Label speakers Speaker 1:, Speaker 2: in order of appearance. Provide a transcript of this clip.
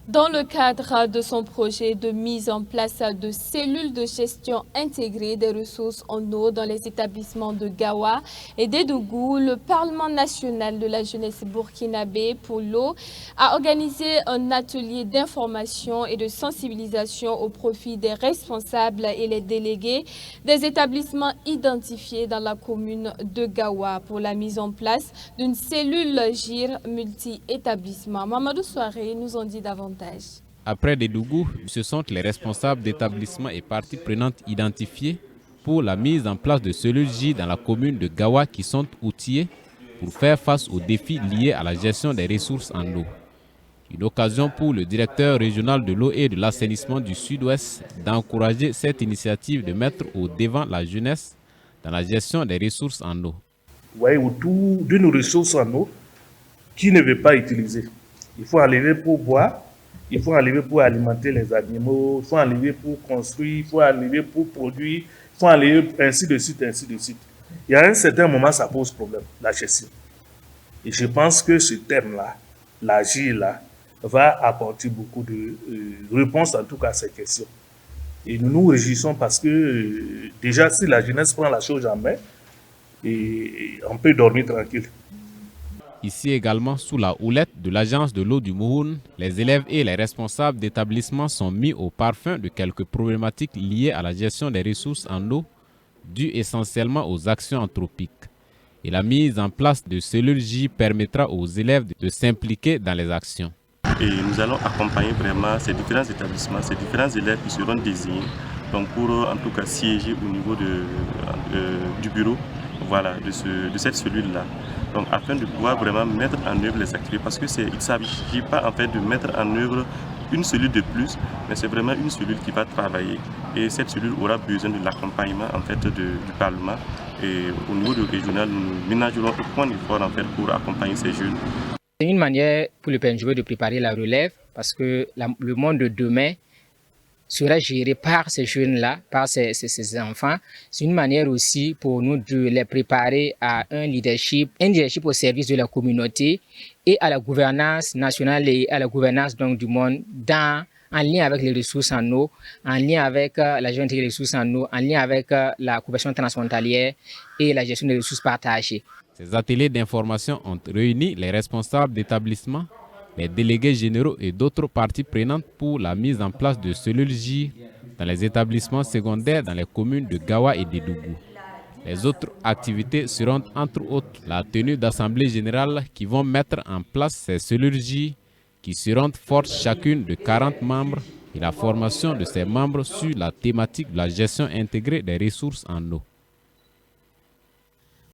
Speaker 1: Dans le cadre de son projet de mise en place de cellules de gestion intégrée des ressources en eau dans les établissements de Gawa et d'Edougou, le Parlement national de la jeunesse burkinabé pour l'eau a organisé un atelier d'information et de sensibilisation au profit des responsables et les délégués des établissements identifiés dans la commune de Gawa pour la mise en place d'une cellule GIR multi-établissement. Mamadou Soiré nous en dit davantage.
Speaker 2: Après Dedougou, ce sont les responsables d'établissements et parties prenantes identifiées pour la mise en place de cellules J dans la commune de Gawa qui sont outillés pour faire face aux défis liés à la gestion des ressources en eau. Une occasion pour le directeur régional de l'eau et de l'assainissement du Sud-Ouest d'encourager cette initiative de mettre au devant la jeunesse dans la gestion des ressources en eau.
Speaker 3: Vous voyez, autour d'une ressource en eau qui ne veut pas utiliser. Il faut enlever pour boire, il faut enlever pour alimenter les animaux, il faut enlever pour construire, il faut enlever pour produire, il faut enlever ainsi de suite, ainsi de suite. Il y a un certain moment, ça pose problème, la gestion. Et je pense que ce thème-là, l'agir-là, va apporter beaucoup de réponses, en tout cas, à ces questions. Et nous nous réjouissons parce que, déjà, si la jeunesse prend la chose en main, et on peut dormir tranquille.
Speaker 2: Ici également, sous la houlette de l'agence de l'eau du Mouhoun, les élèves et les responsables d'établissements sont mis au parfum de quelques problématiques liées à la gestion des ressources en eau, dues essentiellement aux actions anthropiques. Et la mise en place de cellules J permettra aux élèves de s'impliquer dans les actions.
Speaker 4: Et nous allons accompagner vraiment ces différents établissements, ces différents élèves qui seront désignés donc pour en tout cas siéger au niveau du bureau, voilà, de cette cellule-là. Donc afin de pouvoir vraiment mettre en œuvre les activités, parce qu'il ne s'agit pas en fait de mettre en œuvre une cellule de plus, mais c'est vraiment une cellule qui va travailler. Et cette cellule aura besoin de l'accompagnement en fait du Parlement. Et au niveau du régional, nous ménagerons un point d'effort en fait pour accompagner ces jeunes.
Speaker 5: C'est une manière pour le PNJB de préparer la relève, parce que le monde de demain sera géré par ces jeunes-là, par ces enfants. C'est une manière aussi pour nous de les préparer à un leadership au service de la communauté et à la gouvernance nationale et à la gouvernance donc, du monde en lien avec les ressources en eau, en lien avec la gestion des ressources en eau, en lien avec la coopération transfrontalière et la gestion des ressources partagées.
Speaker 2: Ces ateliers d'information ont réuni les responsables d'établissements, les délégués généraux et d'autres parties prenantes pour la mise en place de cellules J dans les établissements secondaires dans les communes de Gawa et d'Edougou. Les autres activités seront entre autres la tenue d'assemblées générales qui vont mettre en place ces cellules J qui seront fortes chacune de 40 membres et la formation de ces membres sur la thématique de la gestion intégrée des ressources en eau.